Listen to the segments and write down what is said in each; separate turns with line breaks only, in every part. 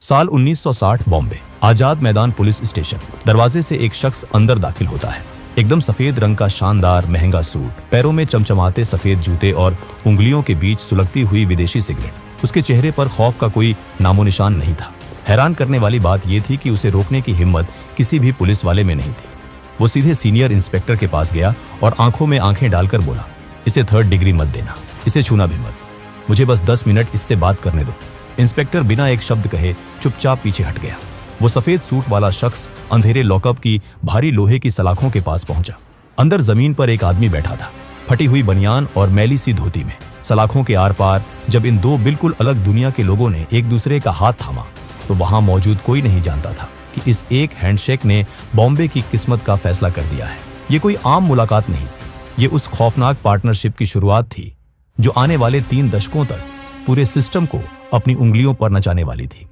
साल 1960 Bombay. Azad Maidan police station. दरवाजे से एक शख्स अंदर दाखिल होता है। एकदम सफेद रंग का शानदार महंगा सूट, पैरों में चमचमाते सफेद जूते और उंगलियों के बीच सुलगती हुई विदेशी सिगरेट। उसके चेहरे पर खौफ का कोई नामो निशान नहीं था। हैरान करने वाली बात यह थी कि उसे रोकने की हिम्मत किसी भी पुलिस वाले में नहीं थी। वो सीधे सीनियर इंस्पेक्टर के पास गया और आंखों में आंखें डालकर बोला, इसे 3rd डिग्री मत देना, इसे छूना भी मत, मुझे बस 10 मिनट इससे बात करने दो। इंस्पेक्टर बिना एक शब्द कहे चुपचाप पीछे हट गया। वो सफेद सूट वाला शख्स अंधेरे लॉकअप की भारी लोहे की सलाखों के पास पहुंचा। अंदर जमीन पर एक आदमी बैठा था, फटी हुई बनियान और मैली सी धोती में। सलाखों के आर पार जब इन दो बिल्कुल अलग दुनिया के लोगों ने एक दूसरे का हाथ थामा, तो वहां मौजूद कोई नहीं जानता था कि इस एक हैंडशेक ने बॉम्बे की किस्मत का फैसला कर दिया है। ये कोई आम मुलाकात नहीं, ये उस खौफनाक पार्टनरशिप की शुरुआत थी जो आने वाले 3 दशकों तक पूरे सिस्टम को अपनी उंगलियों पर नचाने वाली थी।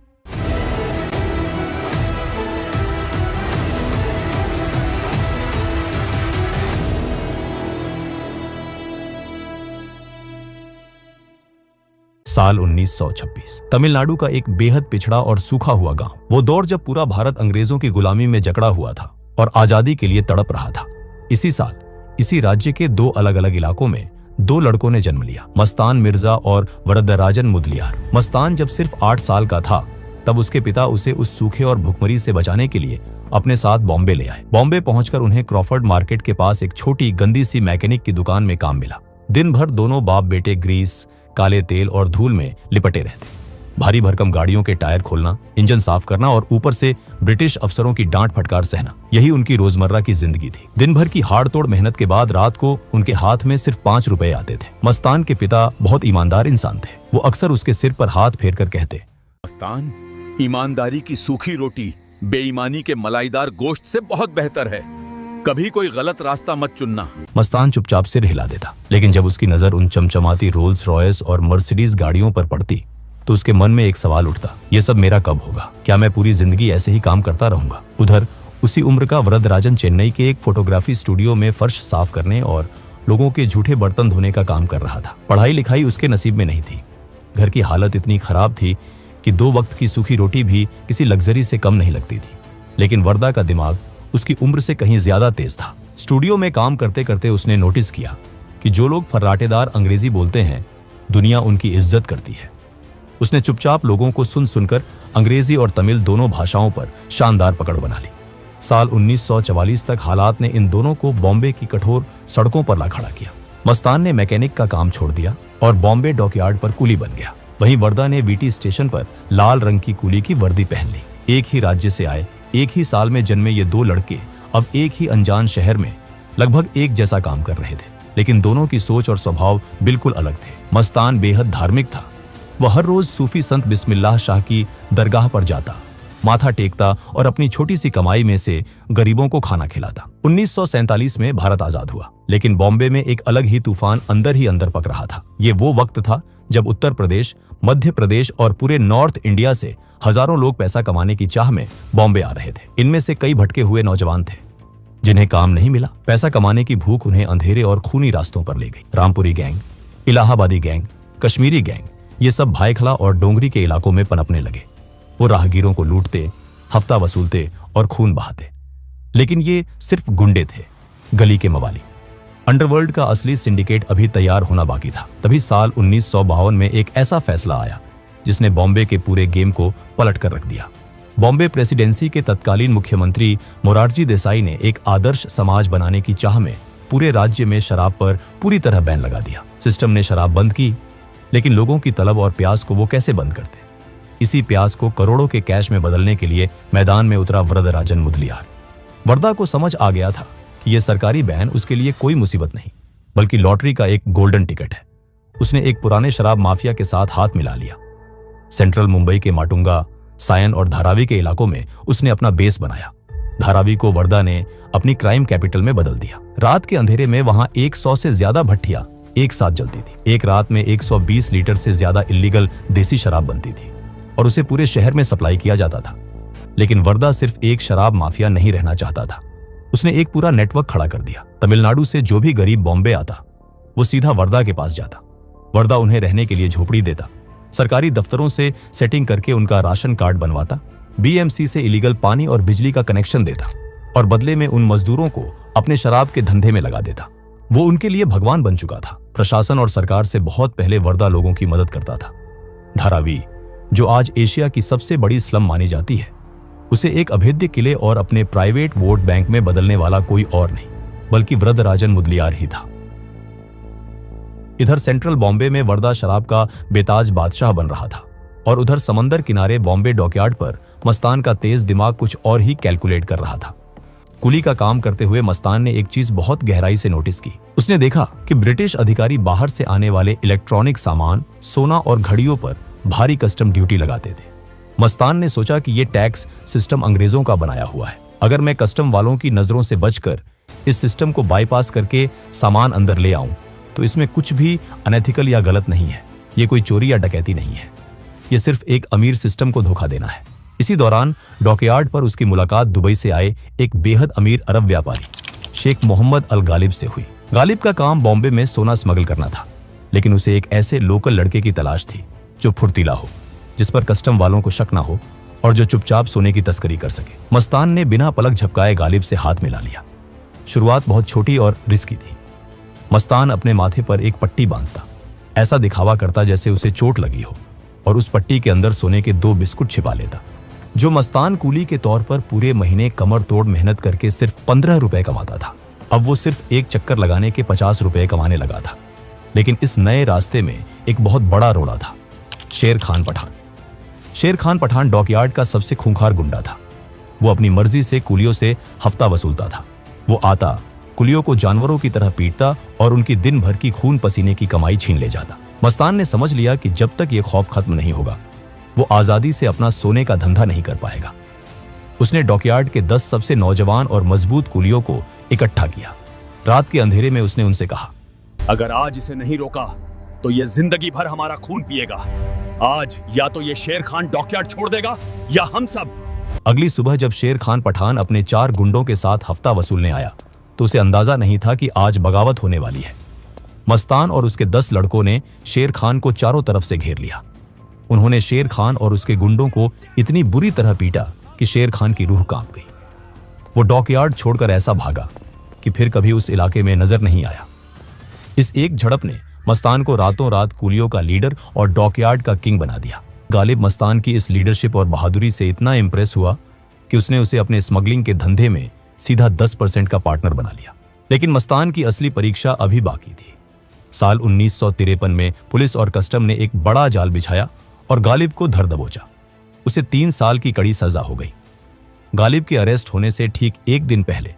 साल 1926। तमिलनाडु का एक बेहद पिछड़ा और सूखा हुआ गांव। वो दौर जब पूरा भारत अंग्रेजों की गुलामी में जकड़ा हुआ था और आजादी के लिए तड़प रहा था। इसी साल इसी राज्य के 2 अलग अलग इलाकों में 2 लड़कों ने जन्म लिया, मस्तान मिर्जा और वरदराजन मुदलियार। मस्तान जब सिर्फ 8 साल का था तब उसके पिता उसे उस सूखे और भुखमरी से बचाने के लिए अपने साथ बॉम्बे ले आए। बॉम्बे पहुंचकर उन्हें क्रॉफर्ड मार्केट के पास एक छोटी गंदी सी मैकेनिक की दुकान में काम मिला। दिन भर दोनों बाप बेटे ग्रीस, काले तेल और धूल में लिपटे रहते। भारी भरकम गाड़ियों के टायर खोलना, इंजन साफ करना और ऊपर से ब्रिटिश अफसरों की डांट फटकार सहना, यही उनकी रोजमर्रा की जिंदगी थी। दिन भर की हाड़-तोड़ मेहनत के बाद रात को उनके हाथ में सिर्फ 5 रुपए आते थे। मस्तान के पिता बहुत ईमानदार इंसान थे। वो अक्सर उसके सिर पर हाथ फेर कर कहते,
मस्तान, ईमानदारी की सूखी रोटी बेईमानी के मलाईदार गोश्त से बहुत बेहतर है। कभी कोई गलत रास्ता मत चुनना।
मस्तान चुपचाप सिर हिला देता, लेकिन जब उसकी नजर उन चमचमाती रोल्स रॉयस और मर्सिडीज गाड़ियों पर पड़ती तो उसके मन में एक सवाल उठता, ये सब मेरा कब होगा? क्या मैं पूरी जिंदगी ऐसे ही काम करता रहूंगा? उधर उसी उम्र का वरदराजन चेन्नई के एक फोटोग्राफी स्टूडियो में फर्श साफ करने और लोगों के झूठे बर्तन धोने का काम कर रहा था। पढ़ाई लिखाई उसके नसीब में नहीं थी। घर की हालत इतनी खराब थी कि 2 वक्त की सूखी रोटी भी किसी लग्जरी से कम नहीं लगती थी। लेकिन वरदा का दिमाग उसकी उम्र से कहीं ज्यादा तेज था। स्टूडियो में काम करते करते उसने नोटिस किया कि जो लोग फर्राटेदार अंग्रेजी बोलते हैं, दुनिया उनकी इज्जत करती है। उसने चुपचाप लोगों को सुन सुनकर अंग्रेजी और तमिल दोनों भाषाओं पर शानदार पकड़ बना ली। साल 1944 तक हालात ने इन दोनों को बॉम्बे की कठोर सड़कों पर ला खड़ा किया। मस्तान ने मैकेनिक का काम छोड़ दिया और बॉम्बे डॉकयार्ड पर कूली बन गया। वहीं वरदा ने वीटी स्टेशन पर लाल रंग की कूली की वर्दी पहन ली। एक ही राज्य से आए, एक ही साल में जन्मे ये 2 लड़के अब एक ही अनजान शहर में लगभग एक जैसा काम कर रहे थे, लेकिन दोनों की सोच और स्वभाव बिल्कुल अलग थे। मस्तान बेहद धार्मिक था। वह हर रोज सूफी संत बिस्मिल्लाह शाह की दरगाह पर जाता, माथा टेकता और अपनी छोटी सी कमाई में से गरीबों को खाना खिलाता। 1947 में भारत आजाद हुआ, लेकिन बॉम्बे में एक अलग ही तूफान अंदर ही अंदर पक रहा था। ये वो वक्त था जब उत्तर प्रदेश, मध्य प्रदेश और पूरे नॉर्थ इंडिया से हजारों लोग पैसा कमाने की चाह में बॉम्बे आ रहे थे। इनमें से कई भटके हुए नौजवान थे जिन्हें काम नहीं मिला। पैसा कमाने की भूख उन्हें अंधेरे और खूनी रास्तों पर ले गई। रामपुरी गैंग, इलाहाबादी गैंग, कश्मीरी गैंग, ये सब भाईखला और डोंगरी के इलाकों में पनपने लगे। वो राहगीरों को लूटते, हफ्ता वसूलते और खून बहाते। लेकिन ये सिर्फ गुंडे थे, गली के मवाली। अंडरवर्ल्ड का असली सिंडिकेट अभी तैयार होना बाकी था। तभी साल 1952 में एक ऐसा फैसला आया जिसने बॉम्बे के पूरे गेम को पलट कर रख दिया। बॉम्बे प्रेसिडेंसी के तत्कालीन मुख्यमंत्री मोरारजी देसाई ने एक आदर्श समाज बनाने की चाह में पूरे राज्य में शराब पर पूरी तरह बैन लगा दिया। सिस्टम ने शराब बंद की, लेकिन लोगों की तलब और प्यास को वो कैसे बंद करते? इसी प्यास को करोड़ों के कैश में बदलने के लिए मैदान में उतरा वरदराजन मुदलियार। वरदा को समझ आ गया था कि यह सरकारी बैन उसके लिए कोई मुसीबत नहीं, बल्कि लॉटरी का एक गोल्डन टिकट है। उसने एक पुराने शराब माफिया के साथ हाथ मिला लिया। सेंट्रल मुंबई के माटुंगा, सायन और धारावी के इलाकों में उसने अपना बेस बनाया। धारावी को वरदा ने अपनी क्राइम कैपिटल में बदल दिया। रात के अंधेरे में वहां 100 से ज्यादा भट्टियां एक साथ जलती थी। एक रात में 120 लीटर से ज्यादा इल्लीगल देसी शराब बनती थी और उसे पूरे शहर में सप्लाई किया जाता था। लेकिन वरदा सिर्फ एक शराब माफिया नहीं रहना चाहता था। उसने एक पूरा नेटवर्क खड़ा कर दिया। तमिलनाडु से जो भी गरीब बॉम्बे आता, वो सीधा वरदा के पास जाता। वरदा उन्हें रहने के लिए झोपड़ी देता, सरकारी दफ्तरों से सेटिंग करके उनका राशन कार्ड बनवाता, बीएमसी से इलीगल पानी और बिजली का कनेक्शन देता और बदले में उन मजदूरों को अपने शराब के धंधे में लगा देता। वो उनके लिए भगवान बन चुका था। प्रशासन और सरकार से बहुत पहले वर्दा लोगों की मदद करता था। धारावी, जो आज एशिया की सबसे बड़ी स्लम मानी जाती है, उसे एक अभेद्य किले और अपने प्राइवेट वोट बैंक में बदलने वाला कोई और नहीं बल्कि वरदराजन मुदलियार ही था। इधर सेंट्रल बॉम्बे में वर्दा शराब का बेताज बादशाह बन रहा था और उधर समंदर किनारे बॉम्बे डॉकयार्ड पर मस्तान का तेज दिमाग कुछ और ही कैलकुलेट कर रहा था। कुली का काम करते हुए मस्तान ने एक चीज बहुत गहराई से नोटिस की। उसने देखा कि ब्रिटिश अधिकारी बाहर से आने वाले इलेक्ट्रॉनिक सामान, सोना और घड़ियों पर भारी कस्टम ड्यूटी लगाते थे। मस्तान ने सोचा कि ये टैक्स सिस्टम अंग्रेजों का बनाया हुआ है। अगर मैं कस्टम वालों की नजरों से बचकर इस सिस्टम को बाईपास करके सामान अंदर ले आऊं तो इसमें कुछ भी अनएथिकल या गलत नहीं है। ये कोई चोरी या डकैती नहीं है। ये सिर्फ एक अमीर सिस्टम को धोखा देना है। इसी दौरान डॉकयार्ड पर उसकी मुलाकात दुबई से आए एक बेहद अमीर अरब व्यापारी शेख मोहम्मद अल गालिब से हुई। गालिब का काम बॉम्बे में सोना स्मगल करना था, लेकिन उसे एक ऐसे लोकल लड़के की तलाश थी जो फुर्तीला हो, जिस पर कस्टम वालों को शक ना हो और जो चुपचाप सोने की तस्करी कर सके। मस्तान ने बिना पलक झपकाए गालिब से हाथ मिला लिया। शुरुआत बहुत छोटी और रिस्की थी। मस्तान अपने माथे पर एक पट्टी बांधता, ऐसा दिखावा करता जैसे उसे चोट लगी हो, और उस पट्टी के अंदर सोने के 2 बिस्कुट छिपा लेता। जो मस्तान कूली के तौर पर पूरे महीने कमर तोड़ मेहनत करके सिर्फ 15 रुपए कमाता था, अब वो सिर्फ एक चक्कर लगाने के 50 रुपए कमाने लगा था। लेकिन इस नए रास्ते में एक बहुत बड़ा रोड़ा था, शेर खान पठान। शेर खान पठान डॉकयार्ड का सबसे खूंखार गुंडा था। वो अपनी मर्जी से कुलियों से हफ्ता वसूलता था। वो आता, कुलियों को जानवरों की तरह पीटता और उनकी दिन भर की खून पसीने की कमाई छीन ले जाता। मस्तान ने समझ लिया कि जब तक ये खौफ खत्म नहीं होगा, वो आजादी से अपना सोने का धंधा नहीं कर पाएगा। उसने डॉकयार्ड के 10 सबसे नौजवान और मजबूत कुलियों को इकट्ठा किया। रात के अंधेरे में उसने उनसे कहा,
अगर आज इसे नहीं रोका तो ये जिंदगी भर हमारा खून पिएगा। आज या तो ये शेर खान डॉकयार्ड छोड़ देगा या हम सब।
अगली सुबह जब शेर खान पठान अपने 4 गुंडों के साथ हफ्ता वसूलने आया तो उसे अंदाजा नहीं था कि आज बगावत होने वाली है। मस्तान और उसके 10 लड़कों ने शेर खान को चारों तरफ से घेर लिया। उन्होंने शेर खान और उसके गुंडों को इतनी बुरी तरह पीटा कि शेर खान की रूह कांप गई। वो डॉकयार्ड छोड़कर ऐसा भागा कि फिर कभी उस इलाके में नजर नहीं आया। इस एक झड़प ने मस्तान को रातों रात कुलियों का लीडर और डॉकयार्ड का किंग बना दिया। गालिब मस्तान की इस लीडरशिप और बहादुरी से इतना इंप्रेस हुआ कि उसने उसे अपने स्मगलिंग के धंधे में सीधा 10% का पार्टनर बना लिया। लेकिन मस्तान की असली परीक्षा अभी बाकी थी। साल 1953 में पुलिस और कस्टम ने एक बड़ा जाल बिछाया और गालिब को धर दबोचा। उसे 3 साल की कड़ी सजा हो गई। गालिब के अरेस्ट होने से ठीक एक दिन पहले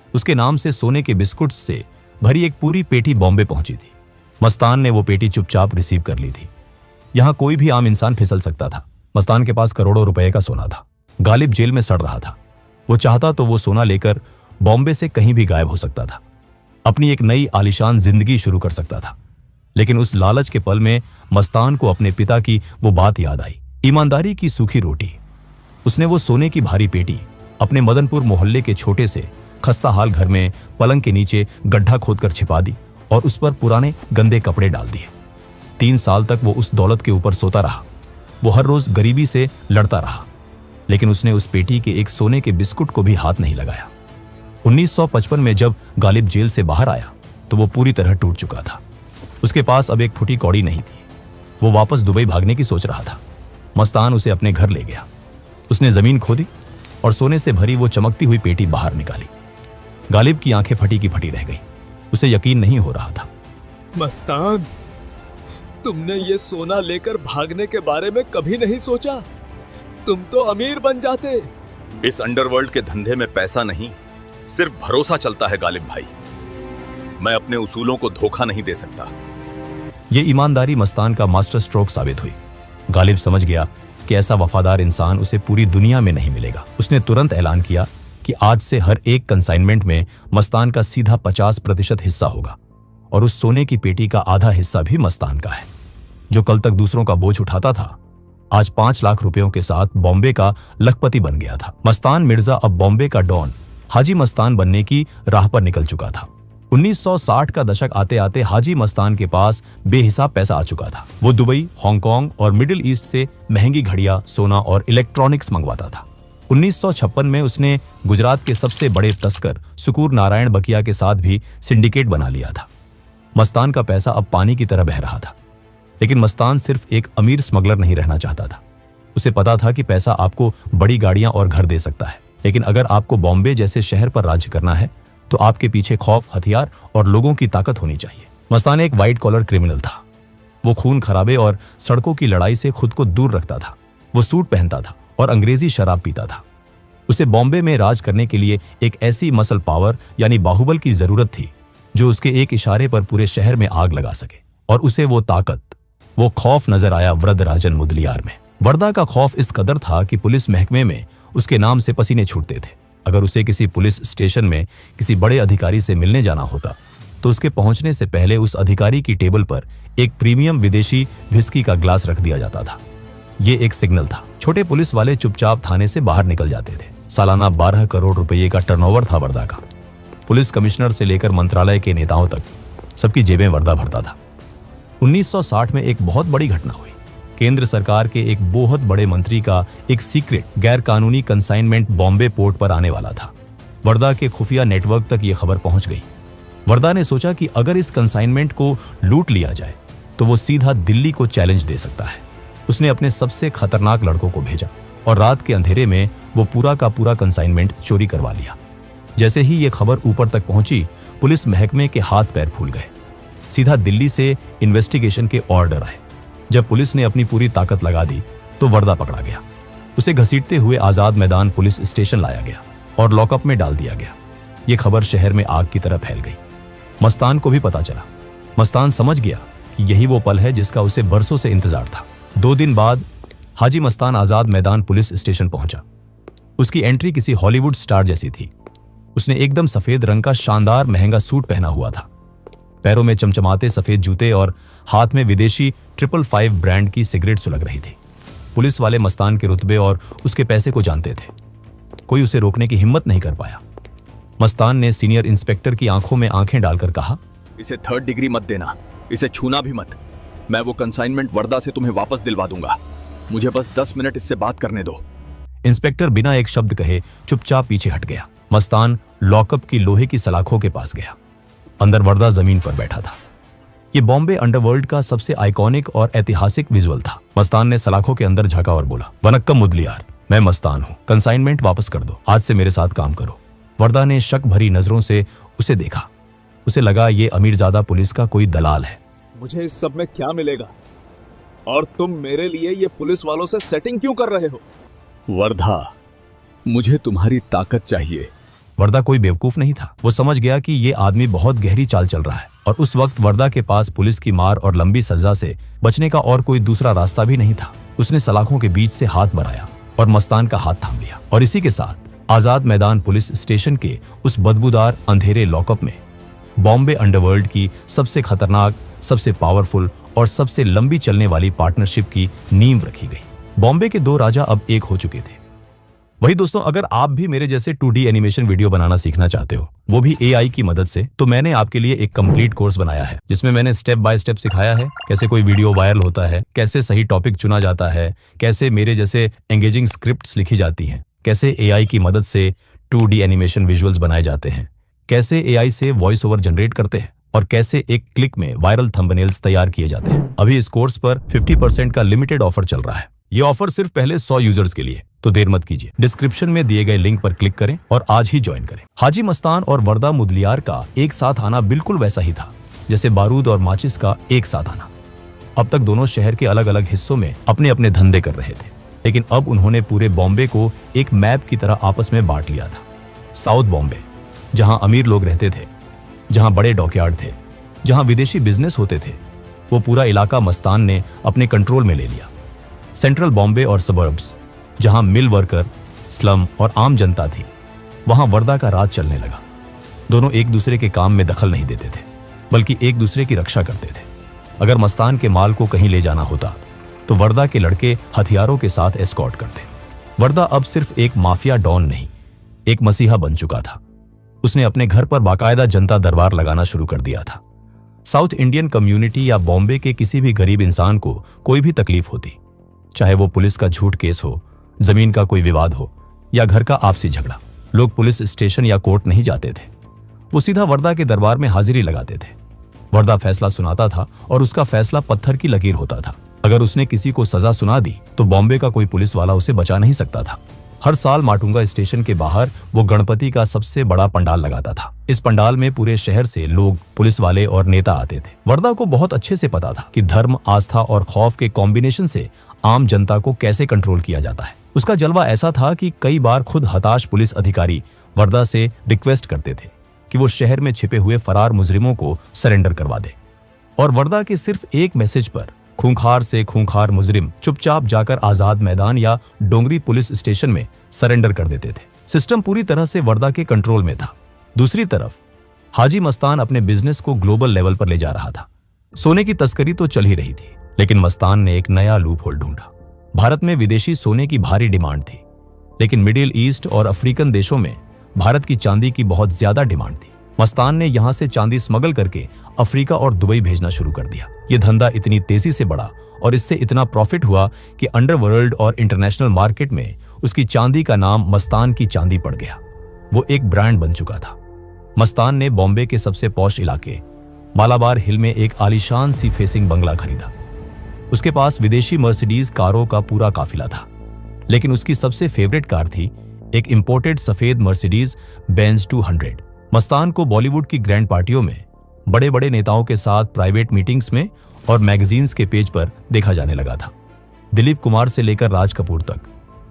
उसके नाम से सोने के बिस्कुट से भरी एक पूरी पेटी बॉम्बे पहुंची थी। मस्तान ने वो पेटी चुपचाप रिसीव कर ली थी। यहां कोई भी आम इंसान फिसल सकता था। मस्तान के पास करोड़ों रुपए का सोना था। गालिब जेल में सड़ रहा था। वो चाहता तो वो सोना लेकर बॉम्बे से कहीं भी गायब हो सकता था, अपनी एक नई आलीशान जिंदगी शुरू कर सकता था। लेकिन उस लालच के पल में मस्तान को अपने पिता की वो बात याद आई, ईमानदारी की सूखी रोटी। उसने वो सोने की भारी पेटी अपने मदनपुर मोहल्ले के छोटे से खस्ता हाल घर में पलंग के नीचे गड्ढा खोदकर छिपा दी और उस पर पुराने गंदे कपड़े डाल दिए। 3 साल तक वो उस दौलत के ऊपर सोता रहा। वो हर रोज गरीबी से लड़ता रहा, लेकिन उसने उस पेटी के एक सोने के बिस्कुट को भी हाथ नहीं लगाया। 1955 में जब गालिब जेल से बाहर आया तो वो पूरी तरह टूट चुका था। उसके पास अब एक फुटी कौड़ी नहीं थी। वो वापस दुबई भागने की सोच रहा था। मस्तान उसे अपने घर ले गया। उसने जमीन खोदी और सोने से भरी वो चमकती हुई पेटी बाहर निकाली। गालिब की आंखें फटी की फटी रह गई। उसे यकीन नहीं हो रहा था।
मस्तान, तुमने ये सोना लेकर भागने के बारे में कभी नहीं सोचा? तुम तो अमीर बन जाते।
इस अंडरवर्ल्ड के धंधे में पैसा नहीं, सिर्फ भरोसा चलता है गालिब भाई। मैं अपने उसूलों को धोखा नहीं दे सकता।
ये ईमानदारी मस्तान का मास्टर स्ट्रोक साबित हुई। गालिब समझ गया कि ऐसा वफादार इंसान उसे पूरी दुनिया में नहीं मिलेगा। उसने तुरंत ऐलान किया कि आज से हर एक कंसाइनमेंट में मस्तान का सीधा 50% हिस्सा होगा और उस सोने की पेटी का आधा हिस्सा भी मस्तान का है। जो कल तक दूसरों का बोझ उठाता था, आज 5 लाख रुपयों के साथ बॉम्बे का लखपति बन गया था। मस्तान मिर्जा अब बॉम्बे का डॉन हाजी मस्तान बनने की राह पर निकल चुका था। 1960 का दशक आते आते हाजी मस्तान के पास बेहिसाब पैसा आ चुका था। वो दुबई, हांगकांग और मिडिल ईस्ट से महंगी घड़ियां, सोना और इलेक्ट्रॉनिक्स मंगवाता था। 1956 में उसने गुजरात के सबसे बड़े तस्कर सुकूर नारायण बकिया के साथ भी सिंडिकेट बना लिया था। मस्तान का पैसा अब पानी की तरह बह रहा था। लेकिन मस्तान सिर्फ एक अमीर स्मगलर नहीं रहना चाहता था। उसे पता था कि पैसा आपको बड़ी गाड़ियां और घर दे सकता है, लेकिन अगर आपको बॉम्बे जैसे शहर पर राज्य करना है तो आपके पीछे खौफ, हथियार और लोगों की ताकत होनी चाहिए। मस्तान एक व्हाइट कॉलर क्रिमिनल था। वो खून खराबे और सड़कों की लड़ाई से खुद को दूर रखता था। वो सूट पहनता था और अंग्रेजी शराब पीता था। उसे बॉम्बे में राज करने के लिए एक ऐसी मसल पावर यानी बाहुबल की जरूरत थी जो उसके एक इशारे पर पूरे शहर में आग लगा सके। और उसे वो ताकत, वो खौफ नजर आया वरदराजन मुदलियार में। वर्दा का खौफ इस कदर था कि पुलिस महकमे में उसके नाम से पसीने छूटते थे। अगर उसे किसी पुलिस स्टेशन में किसी बड़े अधिकारी से मिलने जाना होता तो उसके पहुंचने से पहले उस अधिकारी की टेबल पर एक प्रीमियम विदेशी व्हिस्की का ग्लास रख दिया जाता था। ये एक सिग्नल था। छोटे पुलिस वाले चुपचाप थाने से बाहर निकल जाते थे। सालाना 12 करोड़ रुपए का टर्नओवर था वर्दा का। पुलिस कमिश्नर से लेकर मंत्रालय के नेताओं तक सबकी जेबें वर्दा भरता था। 1960 में एक बहुत बड़ी घटना हुई। केंद्र सरकार के एक बहुत बड़े मंत्री का एक सीक्रेट गैर कानूनी कंसाइनमेंट बॉम्बे पोर्ट पर आने वाला था। वर्दा के खुफिया नेटवर्क तक यह खबर पहुंच गई। वर्दा ने सोचा कि अगर इस कंसाइनमेंट को लूट लिया जाए तो वो सीधा दिल्ली को चैलेंज दे सकता है। उसने अपने सबसे खतरनाक लड़कों को भेजा और रात के अंधेरे में वो पूरा का पूरा कंसाइनमेंट चोरी करवा लिया। जैसे ही ये खबर ऊपर तक पहुंची, पुलिस महकमे के हाथ पैर फूल गए। सीधा दिल्ली से इन्वेस्टिगेशन के ऑर्डर आए। जब पुलिस ने अपनी पूरी ताकत लगा दी तो वर्दा पकड़ा गया। उसे घसीटते हुए आजाद मैदान पुलिस स्टेशन लाया गया और लॉकअप में डाल दिया गया। ये खबर शहर में आग की तरह फैल गई। मस्तान को भी पता चला। मस्तान समझ गया कि यही वो पल है जिसका उसे बरसों से इंतजार था। 2 दिन बाद हाजी मस्तान आजाद मैदान पुलिस स्टेशन पहुंचा। उसकी एंट्री किसी हॉलीवुड स्टार जैसी थी। उसने एकदम सफेद रंग का शानदार महंगा सूट पहना हुआ था, पैरों में चमचमाते सफेद जूते और हाथ में विदेशी 555 ब्रांड की सिगरेट सुलग रही थी। पुलिस वाले मस्तान के रुतबे और उसके पैसे को जानते थे। कोई उसे रोकने की हिम्मत नहीं कर पाया। मस्तान ने सीनियर इंस्पेक्टर की आंखों में आंखें डालकर कहा,
इसे 3rd डिग्री मत देना, इसे छूना भी मत। मैं वो कंसाइनमेंट वर्दा से तुम्हें वापस दिलवा दूंगा। मुझे बस 10 मिनट इससे बात करने दो।
इंस्पेक्टर बिना एक शब्द कहे चुपचाप पीछे हट गया। मस्तान लॉकअप की लोहे की सलाखों के पास गया। अंदर वर्दा जमीन पर बैठा था। ये बॉम्बे अंडरवर्ल्ड का सबसे आइकॉनिक और ऐतिहासिक विजुअल था। मस्तान ने सलाखों के अंदर झांका और बोला, वनक्कम मुदलियार, मैं मस्तान हूं। कंसाइनमेंट वापस कर दो। आज से मेरे साथ काम करो। वर्दा ने शक भरी नजरों से उसे देखा। उसे लगा ये अमीरजादा पुलिस का कोई दलाल है।
मुझे इस सब में क्या मिलेगा? और तुम मेरे लिए ये पुलिस वालों से सेटिंग क्यों कर रहे हो?
वर्दा, मुझे तुम्हारी ताकत चाहिए।
वर्दा कोई बेवकूफ नहीं था। वो समझ गया कि ये आदमी बहुत गहरी चाल चल रहा है और उस वक्त वर्दा के पास पुलिस की मार और लंबी सजा से बचने का और कोई दूसरा रास्ता भी नहीं था। उसने सलाखों के बीच से हाथ बढ़ाया और मस्तान का हाथ थाम लिया। और इसी के साथ आजाद मैदान पुलिस स्टेशन के उस बदबूदार अंधेरे लॉकअप में बॉम्बे अंडरवर्ल्ड की सबसे खतरनाक, सबसे पावरफुल और सबसे लंबी चलने वाली पार्टनरशिप की नींव रखी गई। बॉम्बे के 2 राजा अब एक हो चुके थे। वही दोस्तों, अगर आप भी मेरे जैसे 2D एनिमेशन वीडियो बनाना सीखना चाहते हो, वो भी AI की मदद से, तो मैंने आपके लिए एक कंप्लीट कोर्स बनाया है जिसमें मैंने स्टेप बाय स्टेप सिखाया है कैसे कोई वीडियो वायरल होता है, कैसे सही टॉपिक चुना जाता है, कैसे मेरे जैसे एंगेजिंग स्क्रिप्ट्स लिखी जाती हैं, कैसे AI की मदद से 2D एनिमेशन विजुअल्स बनाए जाते हैं, कैसे AI से वॉइस ओवर जनरेट करते हैं और कैसे एक क्लिक में वायरल थंबनेल्स तैयार किए जाते हैं। अभी इस कोर्स पर 50% का लिमिटेड ऑफर चल रहा है। ये ऑफर सिर्फ पहले 100 यूजर्स के लिए, तो देर मत कीजिए। डिस्क्रिप्शन में दिए गए लिंक पर क्लिक करें और आज ही ज्वाइन करें। हाजी मस्तान और वर्दा मुदलियार का एक साथ आना बिल्कुल वैसा ही था जैसे बारूद और माचिस का एक साथ आना। अब तक दोनों शहर के अलग अलग हिस्सों में अपने अपने धंधे कर रहे थे, लेकिन अब उन्होंने पूरे बॉम्बे को एक मैप की तरह आपस में बांट लिया था। साउथ बॉम्बे, जहां अमीर लोग रहते थे, जहां बड़े डॉकयार्ड थे, जहां विदेशी बिजनेस होते थे, वो पूरा इलाका मस्तान ने अपने कंट्रोल में ले लिया। सेंट्रल बॉम्बे और सबर्ब्स, जहां मिल वर्कर, स्लम और आम जनता थी, वहां वर्दा का राज चलने लगा। दोनों एक दूसरे के काम में दखल नहीं देते थे, बल्कि एक दूसरे की रक्षा करते थे। अगर मस्तान के माल को कहीं ले जाना होता तो वर्दा के लड़के हथियारों के साथ एस्कॉर्ट करते। वर्दा अब सिर्फ एक माफिया डॉन नहीं, एक मसीहा बन चुका था। उसने अपने घर पर बाकायदा जनता दरबार लगाना शुरू कर दिया था। साउथ इंडियन कम्युनिटी या बॉम्बे के किसी भी गरीब इंसान को कोई भी तकलीफ होती, चाहे वो पुलिस का झूठ केस हो, जमीन का कोई विवाद हो या घर का आपसी झगड़ा, लोग पुलिस स्टेशन या कोर्ट नहीं जाते थे। वो सीधा वर्दा के दरबार में हाजिरी लगाते थे। वर्दा फैसला सुनाता था और उसका फैसला पत्थर की लकीर होता था। अगर उसने किसी को सजा सुना दी तो बॉम्बे का कोई पुलिस वाला उसे बचा नहीं सकता था। हर साल माटुंगा स्टेशन के बाहर वो गणपति का सबसे बड़ा पंडाल लगाता था। इस पंडाल में पूरे शहर से लोग, पुलिस वाले और नेता आते थे। वर्दा को बहुत अच्छे से पता था कि धर्म, आस्था और खौफ के कॉम्बिनेशन से आम जनता को कैसे कंट्रोल किया जाता है। उसका जलवा ऐसा था कि कई बार खुद हताश पुलिस अधिकारी वर्दा से रिक्वेस्ट करते थे कि वो शहर में छिपे हुए फरार मुजरिमों को सरेंडर करवा दे, और वर्दा के सिर्फ एक मैसेज पर खूंखार से खूंखार मुजरिम चुपचाप जाकर आजाद मैदान या डोंगरी पुलिस स्टेशन में सरेंडर कर देते थे। सिस्टम पूरी तरह से वर्दा के कंट्रोल में था। दूसरी तरफ हाजी मस्तान अपने बिजनेस को ग्लोबल लेवल पर ले जा रहा था। सोने की तस्करी तो चल ही रही थी, लेकिन मस्तान ने एक नया लूप होल ढूंढा। भारत में विदेशी सोने की भारी डिमांड थी, लेकिन मिडिल ईस्ट और अफ्रीकन देशों में भारत की चांदी की बहुत ज्यादा डिमांड थी। मस्तान ने यहां से चांदी स्मगल करके अफ्रीका और दुबई भेजना शुरू कर दिया। ये धंधा इतनी तेजी से बढ़ा और इससे इतना प्रॉफिट हुआ कि अंडरवर्ल्ड और इंटरनेशनल मार्केट में उसकी चांदी का नाम मस्तान की चांदी पड़ गया। वो एक ब्रांड बन चुका था। मस्तान ने बॉम्बे के सबसे पॉश इलाके मालाबार हिल में एक आलीशान सी फेसिंग बंगला खरीदा। उसके पास विदेशी मर्सिडीज कारों का पूरा काफिला था, लेकिन उसकी सबसे फेवरेट कार थी एक इंपोर्टेड सफेद मर्सिडीज बेंज 200। मस्तान को बॉलीवुड की ग्रैंड पार्टियों में, बड़े बड़े नेताओं के साथ प्राइवेट मीटिंग्स में और मैगजीन्स के पेज पर देखा जाने लगा था। दिलीप कुमार से लेकर राज कपूर तक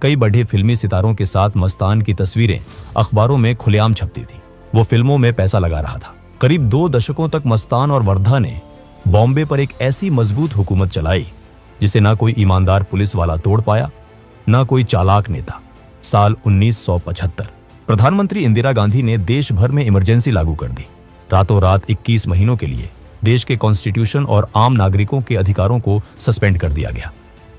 कई बड़े फिल्मी सितारों के साथ मस्तान की तस्वीरें अखबारों में खुलेआम छपती थी। वो फिल्मों में पैसा लगा रहा था। करीब 2 दशकों तक मस्तान और वर्धा ने बॉम्बे पर एक ऐसी मजबूत हुकूमत चलाई जिसे ना कोई ईमानदार पुलिस वाला तोड़ पाया, ना कोई चालाक नेता। साल 1975 प्रधानमंत्री इंदिरा गांधी ने देश भर में इमरजेंसी लागू कर दी। रातों रात 21 महीनों के लिए देश के कॉन्स्टिट्यूशन और आम नागरिकों के अधिकारों को सस्पेंड कर दिया गया।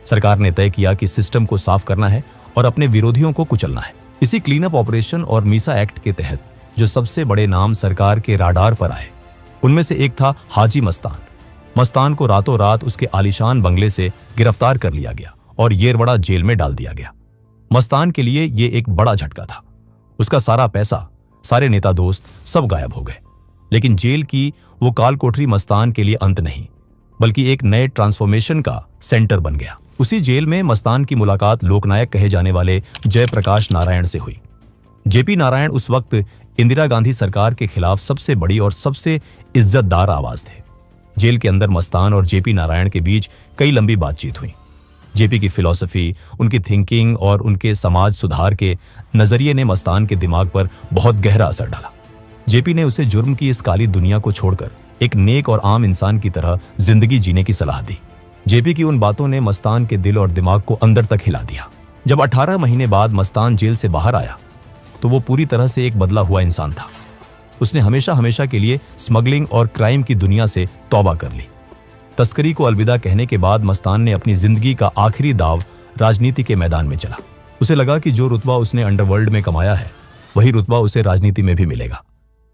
सरकार ने तय किया कि सिस्टम को साफ करना है और अपने विरोधियों को कुचलना है। इसी क्लीन अप ऑपरेशन और मीसा एक्ट के तहत जो सबसे बड़े नाम सरकार के राडार पर आए, उनमें से एक था हाजी मस्तान। मस्तान को रातों रात उसके आलीशान बंगले से गिरफ्तार कर लिया गया और येरवड़ा जेल में डाल दिया गया। मस्तान के लिए ये एक बड़ा झटका था। उसका सारा पैसा, सारे नेता दोस्त सब गायब हो गए। लेकिन जेल की वो काल कोठरी मस्तान के लिए अंत नहीं, बल्कि एक नए ट्रांसफॉर्मेशन का सेंटर बन गया। उसी जेल में मस्तान की मुलाकात लोकनायक कहे जाने वाले जयप्रकाश नारायण से हुई। जेपी नारायण उस वक्त इंदिरा गांधी सरकार के खिलाफ सबसे बड़ी और सबसे इज्जतदार आवाज थे। जेल के अंदर मस्तान और जेपी नारायण के बीच कई लंबी बातचीत हुई। जेपी की फिलॉसफी, उनकी थिंकिंग और उनके समाज सुधार के नजरिए ने मस्तान के दिमाग पर बहुत गहरा असर डाला। जेपी ने उसे जुर्म की इस काली दुनिया को छोड़कर एक नेक और आम इंसान की तरह जिंदगी जीने की सलाह दी। जेपी की उन बातों ने मस्तान के दिल और दिमाग को अंदर तक हिला दिया। जब 18 महीने बाद मस्तान जेल से बाहर आया तो वो पूरी तरह से एक बदला हुआ इंसान था। उसने हमेशा हमेशा के लिए स्मगलिंग और क्राइम की दुनिया से तौबा कर ली। तस्करी को अलविदा कहने के बाद मस्तान ने अपनी जिंदगी का आखिरी दाव राजनीति के मैदान में चला। उसे लगा कि जो रुतबा उसने अंडरवर्ल्ड में कमाया है, वही रुतबा उसे राजनीति में भी मिलेगा।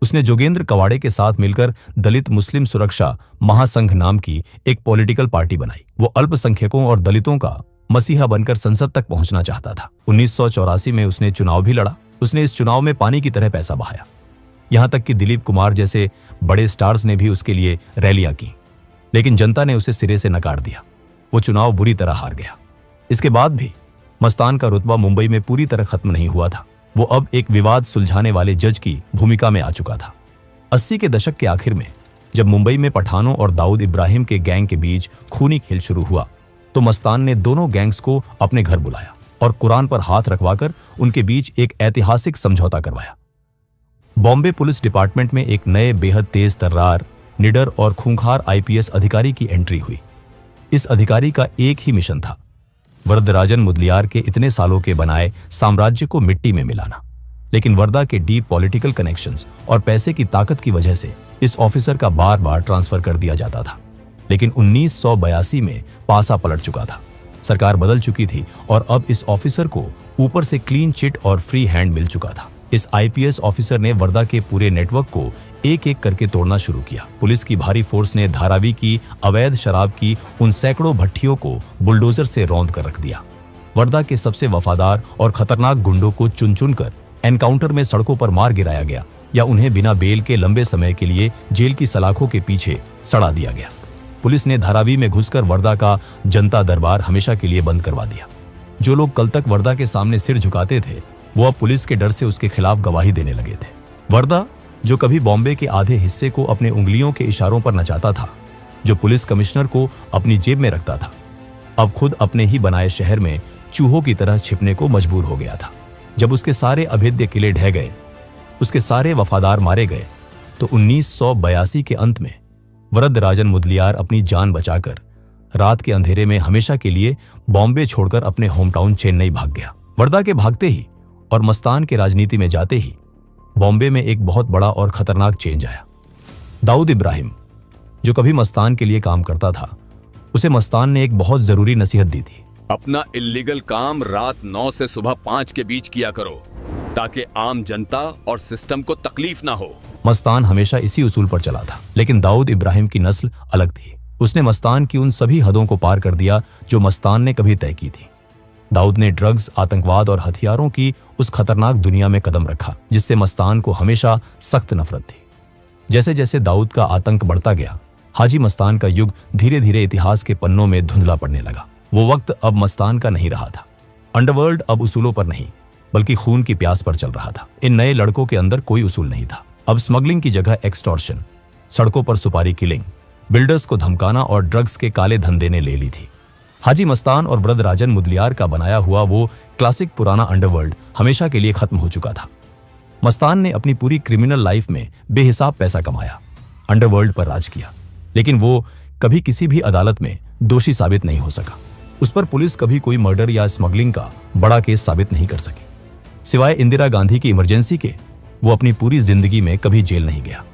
उसने जोगेंद्र कवाड़े के साथ मिलकर दलित मुस्लिम सुरक्षा महासंघ नाम की एक पॉलिटिकल पार्टी बनाई। वो अल्पसंख्यकों और दलितों का मसीहा बनकर संसद तक पहुंचना चाहता था। 1984 में उसने चुनाव भी लड़ा। उसने इस चुनाव में पानी की तरह पैसा बहाया। यहां तक कि दिलीप कुमार जैसे बड़े स्टार्स ने भी उसके लिए रैलियां की, लेकिन जनता ने उसे सिरे से नकार दिया। वो चुनाव बुरी तरह हार गया। इसके बाद भी मस्तान का रुतबा मुंबई में पूरी तरह खत्म नहीं हुआ था। वो अब एक विवाद सुलझाने वाले जज की भूमिका में आ चुका था। 80 के दशक के आखिर में जब मुंबई में पठानों और दाऊद इब्राहिम के गैंग के बीच खूनी खेल शुरू हुआ, तो मस्तान ने दोनों गैंग्स को अपने घर बुलाया और कुरान पर हाथ रखवाकर उनके बीच एक ऐतिहासिक समझौता करवाया। बॉम्बे पुलिस डिपार्टमेंट में एक नए बेहद तेज तर्रार, निडर और खूंखार आईपीएस अधिकारी की एंट्री हुई। इस अधिकारी का एक ही मिशन था, वरदराजन मुदलियार के इतने सालों के बनाए साम्राज्य को मिट्टी में मिलाना। लेकिन वर्दा के डीप पॉलिटिकल कनेक्शंस और पैसे की ताकत की वजह से इस ऑफिसर का बार बार ट्रांसफर कर दिया जाता था। लेकिन 1982 में पासा पलट चुका था। सरकार बदल चुकी थी और अब इस ऑफिसर को ऊपर से क्लीन चिट और फ्री हैंड मिल चुका था। इस आईपीएस ऑफिसर ने वर्दा के पूरे नेटवर्क को एक एक करके तोड़ना शुरू किया। पुलिस की भारी फोर्स ने धारावी की अवैध शराब की उन सैकड़ों भट्टियों को बुलडोजर से रौंद कर रख दिया। वर्दा के सबसे वफादार और खतरनाक गुंडों को चुन चुन कर एनकाउंटर में सड़कों पर मार गिराया गया या उन्हें बिना बेल के लंबे समय के लिए जेल की सलाखों के पीछे सड़ा दिया गया। पुलिस ने धारावी में घुसकर वर्दा का जनता दरबार हमेशा के लिए बंद करवा दिया। जो लोग कल तक वर्दा के सामने सिर झुकाते थे वो अब पुलिस के डर से उसके खिलाफ गवाही देने लगे थे। वर्दा, जो कभी बॉम्बे के आधे हिस्से को अपने उंगलियों के इशारों पर नचाता था, जो पुलिस कमिश्नर को अपनी जेब में रखता था, अब खुद अपने ही बनाए शहर में चूहों की तरह छिपने को मजबूर हो गया था। जब उसके सारे अभेद्य किले ढह गए, उसके सारे वफादार मारे गए, तो 1982 के अंत में वरदराजन मुदलियार अपनी जान बचाकर रात के अंधेरे में हमेशा के लिए बॉम्बे छोड़कर अपने होम टाउन चेन्नई भाग गया। वर्दा के भागते ही और मस्तान के राजनीति में जाते ही बॉम्बे में एक बहुत बड़ा और खतरनाक चेंज आया। दाऊद इब्राहिम, जो कभी मस्तान के लिए काम करता था, उसे मस्तान ने एक बहुत जरूरी नसीहत दी थी।
अपना इल्लीगल काम रात 9 से सुबह 5 के बीच किया करो ताकि आम जनता और सिस्टम को तकलीफ ना हो।
मस्तान हमेशा इसी उसूल पर चला था, लेकिन दाऊद इब्राहिम की नस्ल अलग थी। उसने मस्तान की उन सभी हदों को पार कर दिया जो मस्तान ने कभी तय की थी। दाऊद ने ड्रग्स, आतंकवाद और हथियारों की उस खतरनाक दुनिया में कदम रखा जिससे मस्तान को हमेशा सख्त नफरत थी। जैसे जैसे दाऊद का आतंक बढ़ता गया, हाजी मस्तान का युग धीरे धीरे इतिहास के पन्नों में धुंधला पड़ने लगा। वो वक्त अब मस्तान का नहीं रहा था। अंडरवर्ल्ड अब उसूलों पर नहीं बल्कि खून की प्यास पर चल रहा था। इन नए लड़कों के अंदर कोई उसूल नहीं था। अब स्मगलिंग की जगह एक्सटॉर्शन, सड़कों पर सुपारी किलिंग, बिल्डर्स को धमकाना और ड्रग्स के काले धंधे ने ले ली थी। हाजी मस्तान और वरदराजन मुदलियार का बनाया हुआ वो क्लासिक पुराना अंडरवर्ल्ड हमेशा के लिए खत्म हो चुका था। मस्तान ने अपनी पूरी क्रिमिनल लाइफ में बेहिसाब पैसा कमाया, अंडरवर्ल्ड पर राज किया, लेकिन वो कभी किसी भी अदालत में दोषी साबित नहीं हो सका। उस पर पुलिस कभी कोई मर्डर या स्मगलिंग का बड़ा केस साबित नहीं कर सकी। सिवाय इंदिरा गांधी की इमरजेंसी के वो अपनी पूरी जिंदगी में कभी जेल नहीं गया।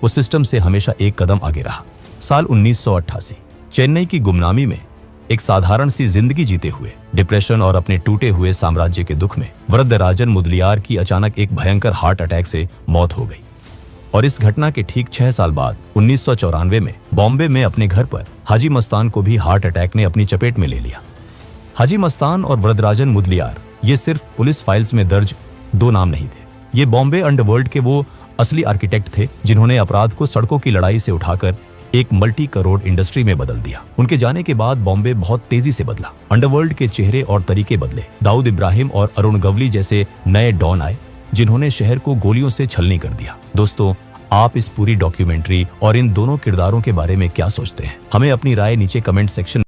वो सिस्टम से हमेशा एक कदम आगे रहा। साल 1988 चेन्नई की गुमनामी में एक साधारण सी जिंदगी जीते हुए, डिप्रेशन और अपने टूटे हुए साम्राज्य के दुख में वरदराजन मुदलियार की अचानक एक भयंकर हार्ट अटैक से मौत हो गई। और इस घटना के ठीक 6 साल बाद 1994 में बॉम्बे में अपने घर पर हाजी मस्तान को भी हार्ट अटैक ने अपनी चपेट में ले लिया। हाजी मस्तान और वरदराजन मुदलियार ये सिर्फ पुलिस फाइल्स में दर्ज 2 नाम नहीं थे। ये बॉम्बे अंडरवर्ल्ड के वो असली आर्किटेक्ट थे जिन्होंने अपराध को सड़कों की लड़ाई से उठाकर एक मल्टी करोड़ इंडस्ट्री में बदल दिया। उनके जाने के बाद बॉम्बे बहुत तेजी से बदला। अंडरवर्ल्ड के चेहरे और तरीके बदले। दाऊद इब्राहिम और अरुण गवली जैसे नए डॉन आए जिन्होंने शहर को गोलियों से छलनी कर दिया। दोस्तों, आप इस पूरी डॉक्यूमेंट्री और इन दोनों किरदारों के बारे में क्या सोचते हैं? हमें अपनी राय नीचे कमेंट सेक्शन